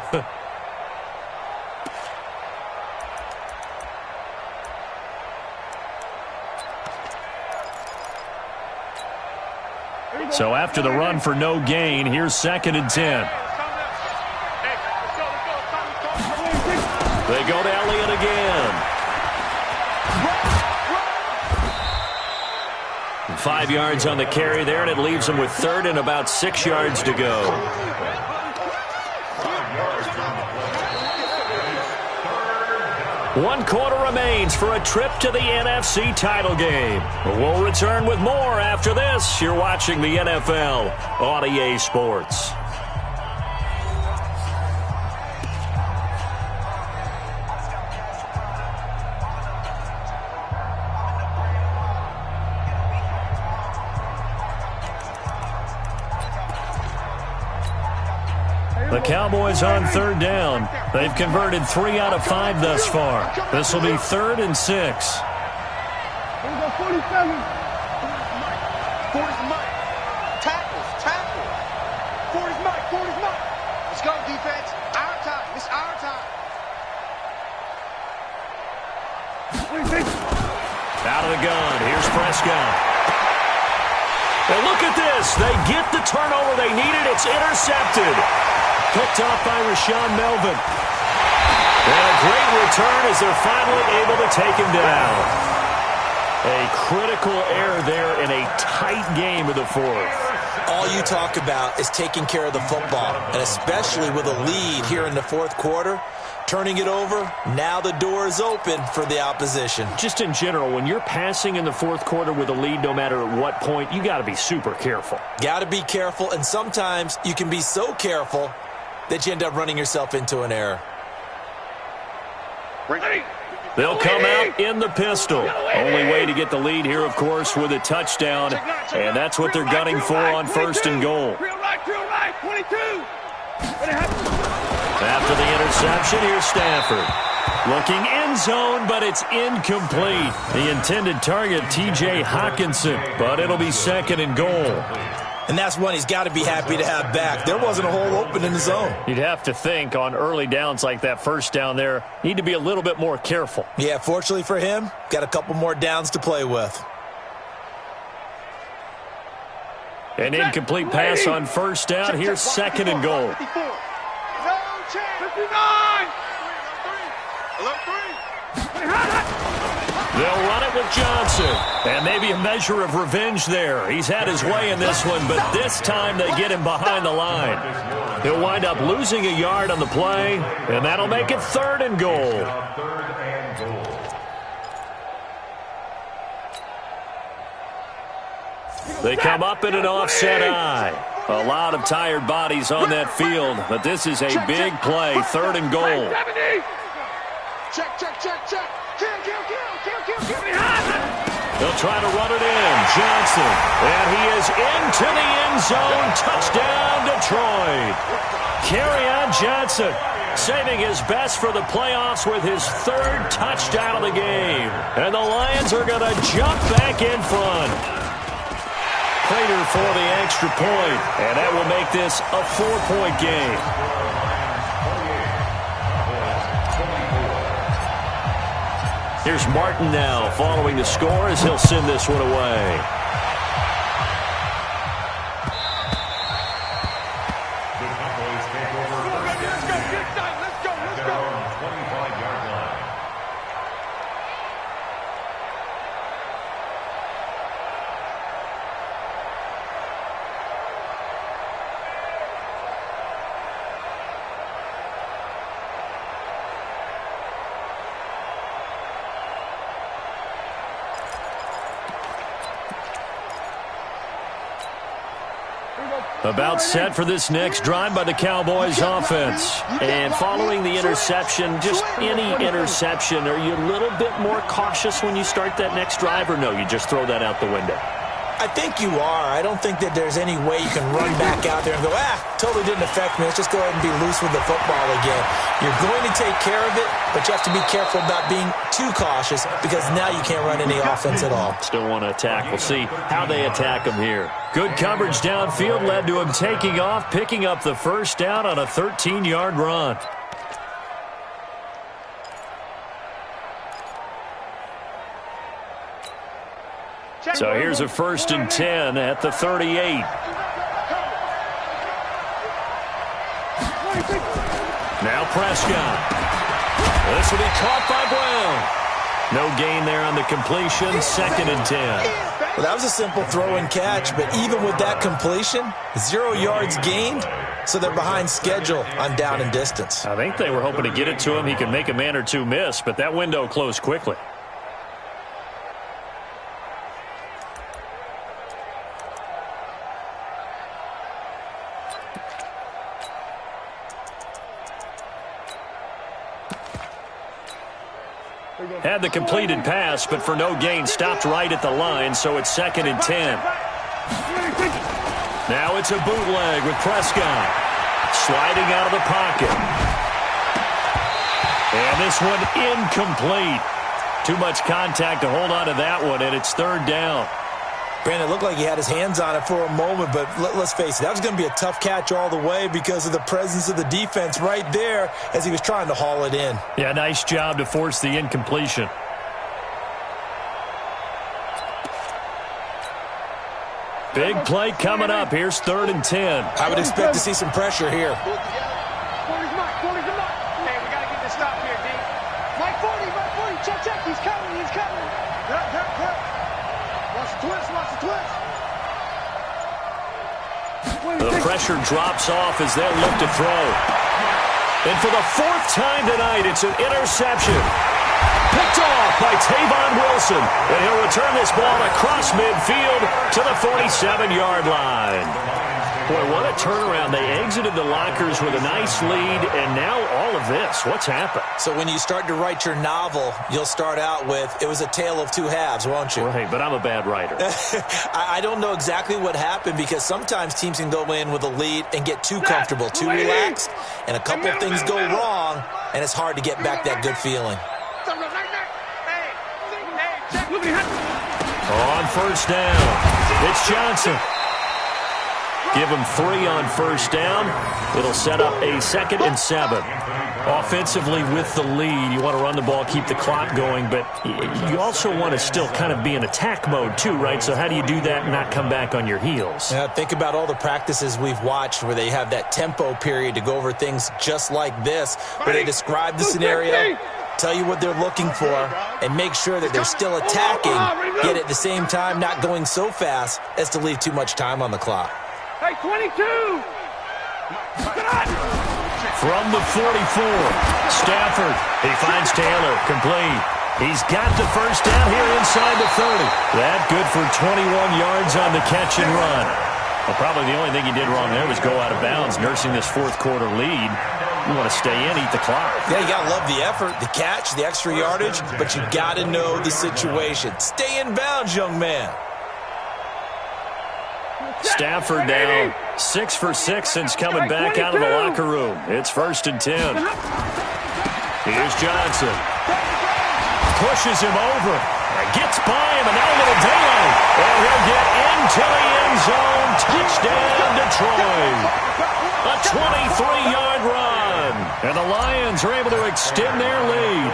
So after the run for no gain, here's second and 10. They go to Elliott again. 5 yards on the carry there, and it leaves them with third and about 6 yards to go. 1 quarter remains for a trip to the NFC title game. We'll return with more after this. You're watching the NFL on EA Sports. The Cowboys on third down. They've converted 3 out of 5 thus far. This will be 3rd and 6. Here we go, 47. 40's Mike. Tackles. 40's Mike. Let's go, defense. Our time. It's our time. Out of the gun. Here's Prescott. And look at this. They get the turnover they needed. It's intercepted. Picked off by Rashawn Melvin. And a great return as they're finally able to take him down. A critical error there in a tight game of the 4th. All you talk about is taking care of the football, and especially with a lead here in the 4th quarter. Turning it over, now the door is open for the opposition. Just in general, when you're passing in the 4th quarter with a lead, no matter at what point, you got to be super careful. Got to be careful, and sometimes you can be so careful that you end up running yourself into an error. They'll come out in the pistol. Only way to get the lead here, of course, with a touchdown. And that's what they're gunning for on 1st and goal. Real right, 22. After the interception, here's Stafford. Looking end zone, but it's incomplete. The intended target, T.J. Hawkinson, but it'll be 2nd and goal. And that's one he's got to be happy to have back. There wasn't a hole open in the zone. You'd have to think on early downs like that, first down there, need to be a little bit more careful. Yeah, fortunately for him, got a couple more downs to play with. An incomplete pass on first down. Here's 2nd and goal. 59! They'll run it with Johnson. And maybe a measure of revenge there. He's had his way in this one, but this time they get him behind the line. He'll wind up losing a yard on the play, and that'll make it 3rd and goal. They come up in an offset eye. A lot of tired bodies on that field, but this is a big play, 3rd and goal. Check. They'll try to run it in. Johnson. And he is into the end zone. Touchdown, Detroit. Kerryon Johnson saving his best for the playoffs with his 3rd touchdown of the game. And the Lions are going to jump back in front. Prater for the extra point. And that will make this a 4-point game. Here's Martin now following the score as he'll send this one away. The Cowboys take over first and 10 at their own 25-yard line. About set for this next drive by the Cowboys offense. And following the interception, just any interception, are you a little bit more cautious when you start that next drive, or no, you just throw that out the window? I think you are. I don't think that there's any way you can run back out there and go, totally didn't affect me. Let's just go ahead and be loose with the football again. You're going to take care of it, but you have to be careful about being too cautious because now you can't run any offense at all. Still want to attack. We'll see how they attack him here. Good coverage downfield led to him taking off, picking up the first down on a 13-yard run. So here's a 1st and 10 at the 38. Now Prescott. This will be caught by Brown. No gain there on the completion. 2nd and 10. Well, that was a simple throw and catch, but even with that completion, 0 yards gained, so they're behind schedule on down and distance. I think they were hoping to get it to him. He could make a man or two miss, but that window closed quickly. Had the completed pass, but for no gain, stopped right at the line, so it's 2nd and 10. Now it's a bootleg with Prescott. Sliding out of the pocket. And this one incomplete. Too much contact to hold on to that one, and it's 3rd down. Brandon, it looked like he had his hands on it for a moment, but let's face it, that was going to be a tough catch all the way because of the presence of the defense right there as he was trying to haul it in. Yeah, nice job to force the incompletion. Big play coming up. Here's 3rd and 10. I would expect to see some pressure here. Hey, we got to get this stop here, D. Mike 40, check. He's coming. Yep. Watch the twist. The pressure drops off as they'll look to throw. And for the 4th time tonight, it's an interception. Picked off by Tavon Wilson. And he'll return this ball across midfield to the 47-yard line. Boy, what a turnaround. They exited the lockers with a nice lead, and now all of this. What's happened? So when you start to write your novel, you'll start out with, it was a tale of two halves, won't you? Right, but I'm a bad writer. I don't know exactly what happened because sometimes teams can go in with a lead and get too comfortable, too relaxed, and a couple of things go wrong, and it's hard to get back that good feeling. On first down, it's Johnson. Give him 3 on first down. It'll set up a 2nd and 7. Offensively with the lead, you want to run the ball, keep the clock going, but you also want to still kind of be in attack mode too, right? So how do you do that and not come back on your heels? Yeah, think about all the practices we've watched where they have that tempo period to go over things just like this, where they describe the scenario, tell you what they're looking for, and make sure that they're still attacking, yet at the same time not going so fast as to leave too much time on the clock. Hey, 22! From the 44, Stafford. He finds Taylor, complete. He's got the first down here inside the 30. That good for 21 yards on the catch and run. Well, probably the only thing he did wrong there was go out of bounds, nursing this fourth quarter lead. You want to stay in, eat the clock. Yeah, you got to love the effort, the catch, the extra yardage, but you got to know the situation. Stay in bounds, young man. Stafford down 6 for 6 since coming back out of the locker room. It's 1st and 10. Here's Johnson. Pushes him over. Gets by him, and now a little delay. And he'll get into the end zone. Touchdown, Detroit. A 23-yard run. And the Lions are able to extend their lead.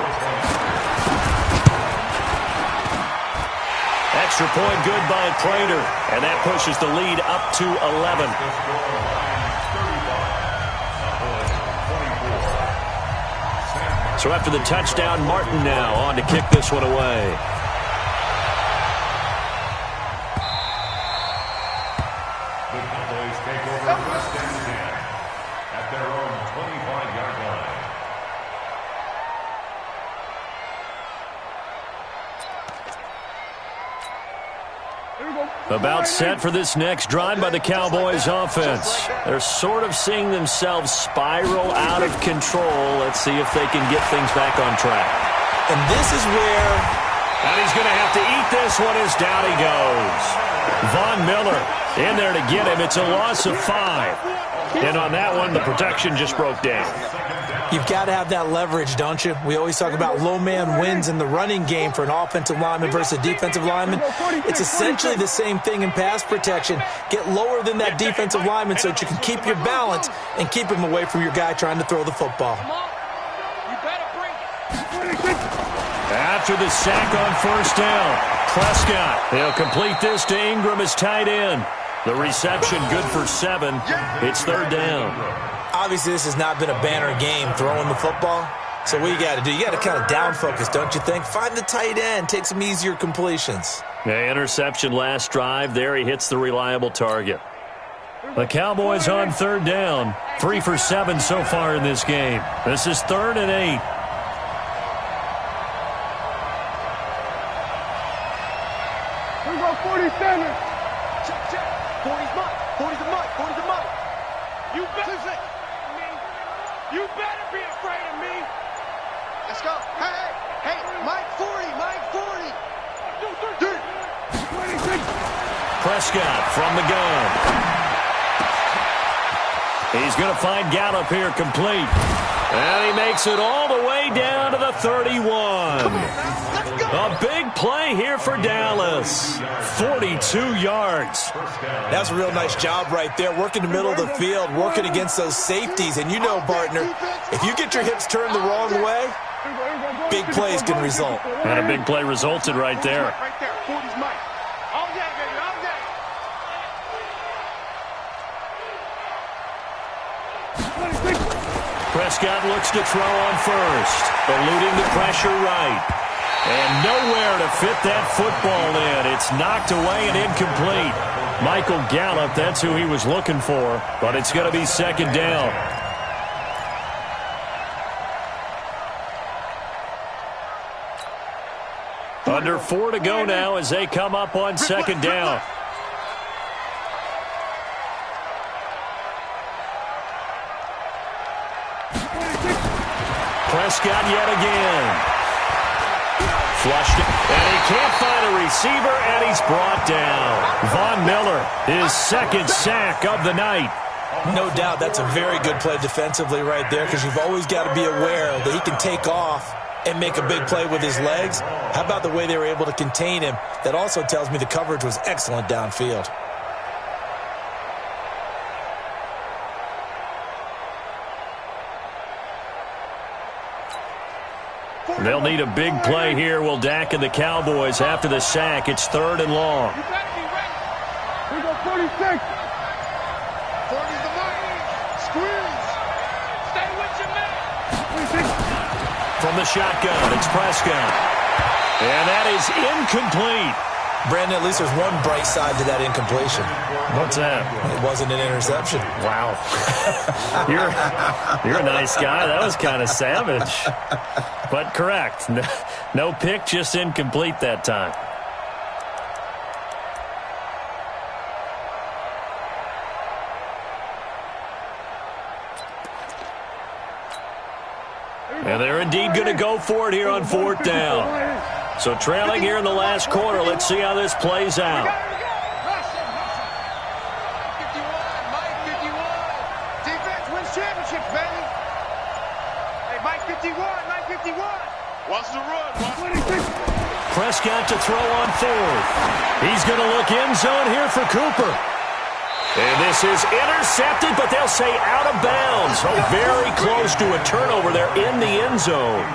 Extra point good by Prater, and that pushes the lead up to 11. So after the touchdown, Martin now on to kick this one away. The Cowboys take over first and 10 at their own 25-yard line. About set for this next drive by the Cowboys offense. They're sort of seeing themselves spiral out of control. Let's see if they can get things back on track. And this is where... And he's going to have to eat this one as down he goes. Von Miller in there to get him. It's a loss of 5. And on that one, the protection just broke down. You've got to have that leverage, don't you? We always talk about low man wins in the running game for an offensive lineman versus a defensive lineman. It's essentially the same thing in pass protection. Get lower than that defensive lineman so that you can keep your balance and keep him away from your guy trying to throw the football. After the sack on first down, Prescott. He'll complete this to Ingram as tight end. The reception good for 7. It's 3rd down. Obviously, this has not been a banner game throwing the football. So what you got to do, you got to kind of down focus, don't you think? Find the tight end, take some easier completions. The interception last drive. There he hits the reliable target. The Cowboys on 3rd down. 3 for 7 so far in this game. This is 3rd and 8. We go 47. Check, check. 40's mine. 40's a mine. 40's a mine. You better, you better be afraid of me. Let's go. Hey, hey, hey. Mike 40. Mike 40. Dude. Prescott from the gun. He's going to find Gallup here complete. And he makes it all the way down to the 31. A big play here for Dallas. 42 yards. That's a real nice job right there. Working the middle of the field, working against those safeties. And you know, partner, if you get your hips turned the wrong way, big plays can result. And a big play resulted right there. Right there. 40's mine. All day, baby. All day. Prescott looks to throw on first, eluding the pressure right. And nowhere to fit that football in. It's knocked away and incomplete. Michael Gallup, that's who he was looking for, but it's going to be 2nd down. Under 4 to go now as they come up on 2nd down. Prescott yet again. Flushed it, and he can't find a receiver, and he's brought down. Von Miller, his second sack of the night. No doubt that's a very good play defensively right there, because you've always got to be aware that he can take off and make a big play with his legs. How about the way they were able to contain him? That also tells me the coverage was excellent downfield. They'll need a big play here, will Dak and the Cowboys. After the sack, it's 3rd and long. You better be ready. We go 46. 40's the mark. Squeeze. Stay with your man. 46. From the shotgun, it's Prescott. And that is incomplete. Brandon, at least there's one bright side to that incompletion. What's that? It wasn't an interception. Wow. You're a nice guy. That was kind of savage. But correct. No pick, just incomplete that time. And they're indeed going to go for it here on 4th down. So trailing here in the last quarter. Let's see how this plays out. 51, Mike 51. Defense wins championships, baby. Hey, Mike 51, Mike 51. Watch the run. 26. Prescott to throw on 4th. He's going to look end zone here for Cooper. And this is intercepted, but they'll say out of bounds. Oh, very close to a turnover there in the end zone.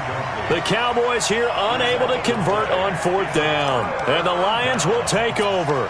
The Cowboys here unable to convert on 4th down. And the Lions will take over.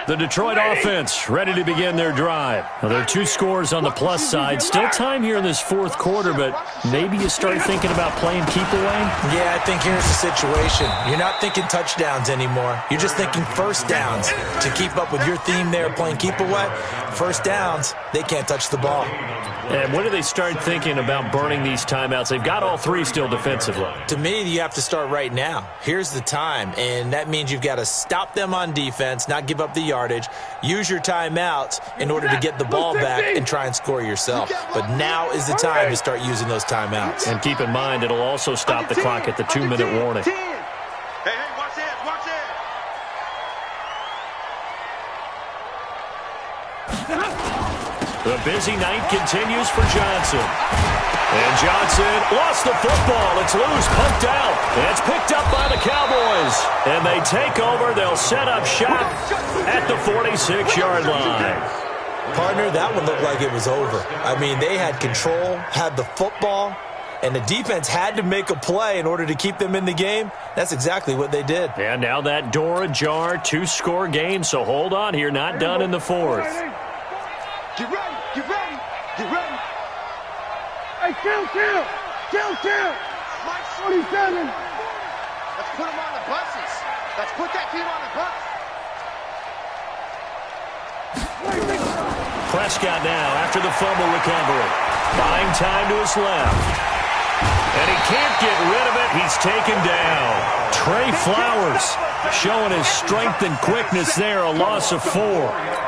The Detroit offense ready to begin their drive. Well, there are 2 scores on the plus side. Still time here in this 4th quarter, but maybe you start thinking about playing keep away? Yeah, I think here's the situation. You're not thinking touchdowns anymore. You're just thinking first downs. To keep up with your theme there, playing keep away, first downs, they can't touch the ball. And when do they start thinking about burning these timeouts? They've got all 3 still defensively. To me, you have to start right now. Here's the time, and that means you've got to stop them on defense, not give up the yardage, use your timeouts in order to get the ball back and try and score yourself. But now is the time to start using those timeouts. And keep in mind, it'll also stop the clock at the 2-minute warning. Hey, watch this, watch this. The busy night continues for Johnson. And Johnson lost the football. It's loose, pumped out. And it's picked up by the Cowboys. And they take over. They'll set up shop at the 46-yard line. Partner, that one looked like it was over. I mean, they had control, had the football, and the defense had to make a play in order to keep them in the game. That's exactly what they did. And now that door ajar, 2-score game. So hold on here, not done in the 4th. Get ready, get ready, get ready. Hey, kill. Mike 47. Let's put him on the buses. Let's put that team on the bus. Prescott now after the fumble recovery. Buying time to his left. And he can't get rid of it. He's taken down. Trey Flowers showing his strength and quickness there. A loss of 4.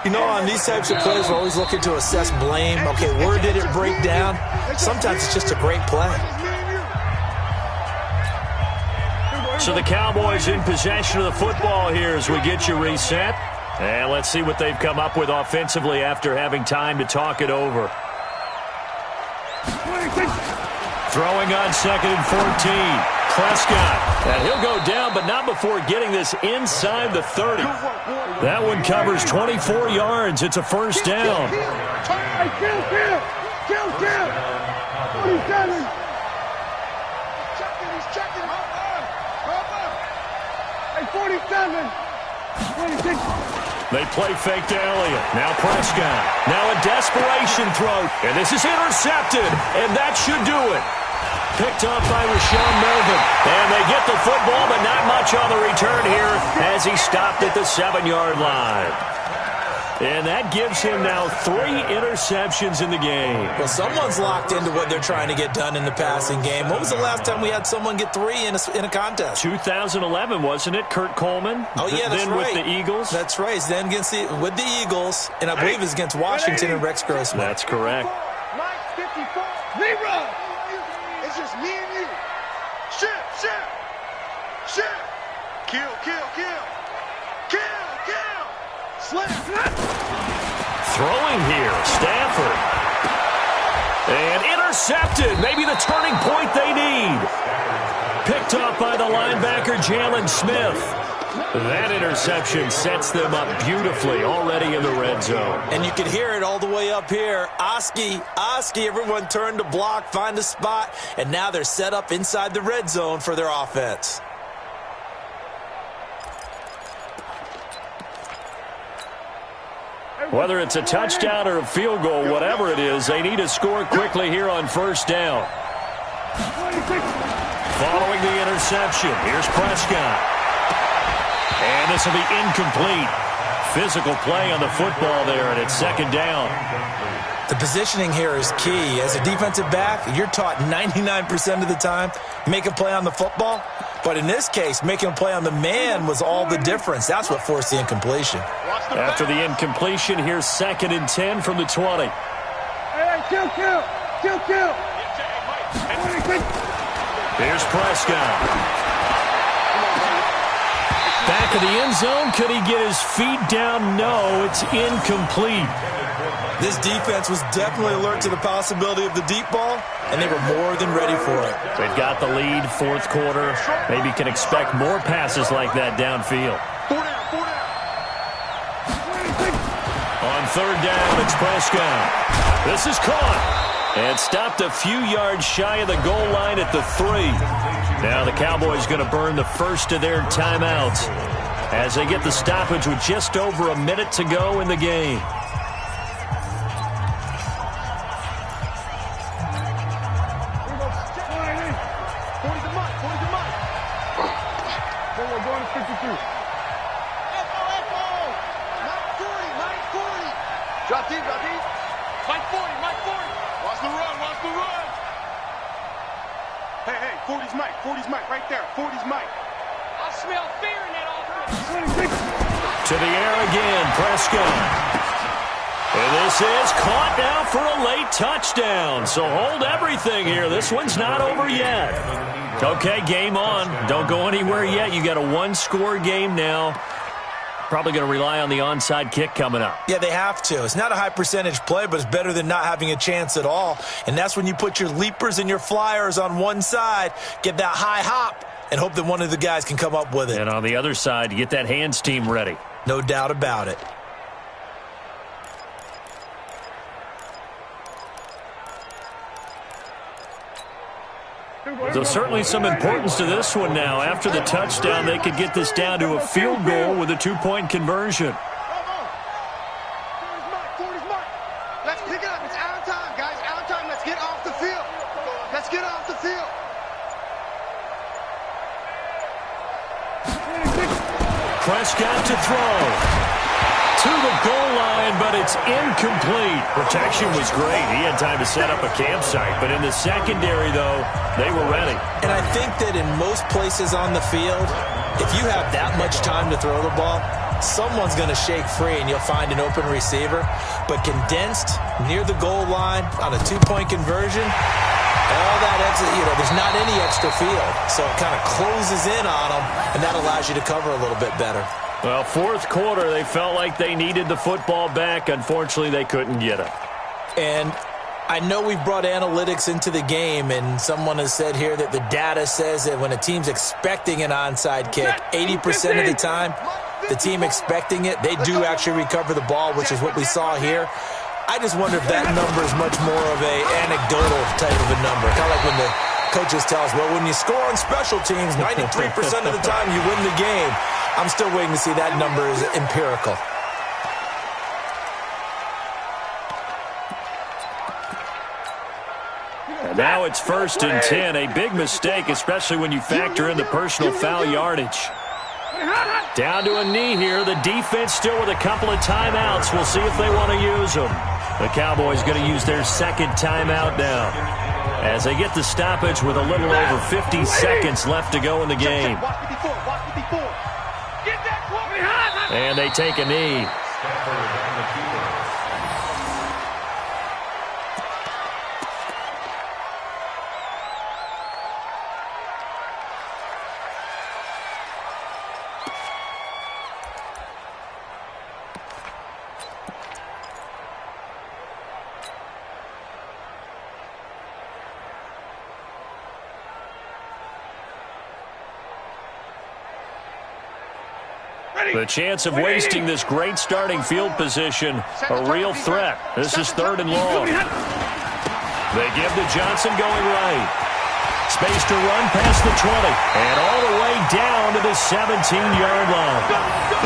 You know, on these types of plays, we're always looking to assess blame. Okay, where did it break down? Sometimes it's just a great play. So the Cowboys in possession of the football here as we get you reset. And let's see what they've come up with offensively after having time to talk it over. Throwing on 2nd and 14. Prescott. And he'll go down, but not before getting this inside the 30. That one covers 24 yards. It's a first down. Hey, kill. 47. He's checking. Hey, 47. 26. They play fake to Elliott. Now Prescott. Now a desperation throw. And this is intercepted. And that should do it. Picked up by Rashawn Melvin. And they get the football, but not much on the return here as he stopped at the 7-yard line. And that gives him now 3 interceptions in the game. Well, someone's locked into what they're trying to get done in the passing game. When was the last time we had someone get 3 in a contest? 2011, wasn't it? Kurt Coleman? Oh, yeah, that's then right. with the Eagles? That's right. Then with the Eagles, and I believe it's against Washington and Rex Grossman. That's correct. Mike 54. Leroy. It's just me and you. Shit. Kill. Slam. Throwing here, Stafford. And intercepted. Maybe the turning point they need. Picked off by the linebacker, Jalen Smith. That interception sets them up beautifully already in the red zone. And you can hear it all the way up here. Oski, everyone turned to block, find a spot, and now they're set up inside the red zone for their offense. Whether it's a touchdown or a field goal, whatever it is, they need to score quickly here on first down. Following the interception, here's Prescott. And this will be incomplete. Physical play on the football there, and it's second down. The positioning here is key. As a defensive back, you're taught 99% of the time, make a play on the football. But in this case, making a play on the man was all the difference. That's what forced the incompletion. After the incompletion, here's 2nd and 10 from the 20. Hey, kill. Here's Prescott. Back of the end zone. Could he get his feet down? No, it's incomplete. This defense was definitely alert to the possibility of the deep ball, and they were more than ready for it. They've got the lead, 4th quarter. Maybe can expect more passes like that downfield. On 3rd down, it's Prescott. This is caught. And stopped a few yards shy of the goal line at the 3. Now the Cowboys going to burn the first of their timeouts as they get the stoppage with just over a minute to go in the game. Drop deep. Mike 40. Watch the run. Hey, 40's Mike right there. 40's Mike. I smell fear in that offense. To the air again, Prescott. And this is caught now for a late touchdown. So hold everything here. This one's not over yet. Okay, game on. Don't go anywhere yet. You got a 1-score game now. Probably going to rely on the onside kick coming up. Yeah, they have to. It's not a high percentage play, but it's better than not having a chance at all. And that's when you put your leapers and your flyers on one side, get that high hop, and hope that one of the guys can come up with it. And on the other side, you get that hands team ready. No doubt about it. So certainly some importance to this one now. After the touchdown, they could get this down to a field goal with a 2-point conversion. 40's Mike. Let's pick it up. It's out of time, guys. Out of time. Let's get off the field. Prescott to throw. To the goal line, but it's incomplete. Protection was great. He had time to set up a campsite. But in the secondary, though, they were ready. And I think that in most places on the field, if you have that much time to throw the ball, someone's going to shake free and you'll find an open receiver. But condensed near the goal line on a 2-point conversion, all that exit, there's not any extra field. So it kind of closes in on them, and that allows you to cover a little bit better. Well, 4th quarter, they felt like they needed the football back. Unfortunately, they couldn't get it. And I know we've brought analytics into the game, and someone has said here that the data says that when a team's expecting an onside kick, 80% of the time, the team expecting it, they do actually recover the ball, which is what we saw here. I just wonder if that number is much more of an anecdotal type of a number. Kind of like when the coaches tell us, well, when you score on special teams, 93% of the time you win the game. I'm still waiting to see that number is empirical. And now it's 1st and 10. A big mistake, especially when you factor in the personal foul yardage. Down to a knee here. The defense still with a couple of timeouts. We'll see if they want to use them. The Cowboys going to use their second timeout now, as they get the stoppage with a little over 50 seconds left to go in the game. And they take a knee. The chance of wasting this great starting field position, a real threat. This is 3rd and long. They give to Johnson going right. Space to run past the 20. And all the way down to the 17-yard line.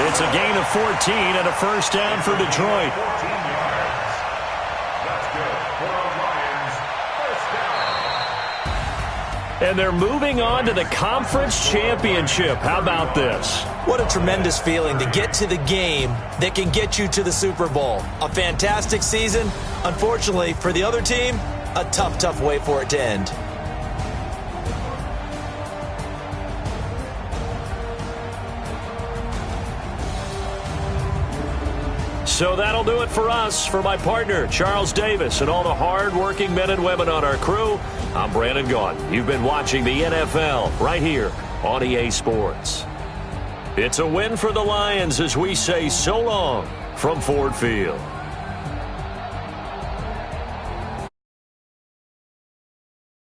It's a gain of 14 and a first down for Detroit. And they're moving on to the conference championship. How about this? What a tremendous feeling to get to the game that can get you to the Super Bowl. A fantastic season. Unfortunately, for the other team, a tough, tough way for it to end. So that'll do it for us. For my partner, Charles Davis, and all the hard-working men and women on our crew, I'm Brandon Gaudin. You've been watching the NFL right here on EA Sports. It's a win for the Lions as we say so long from Ford Field.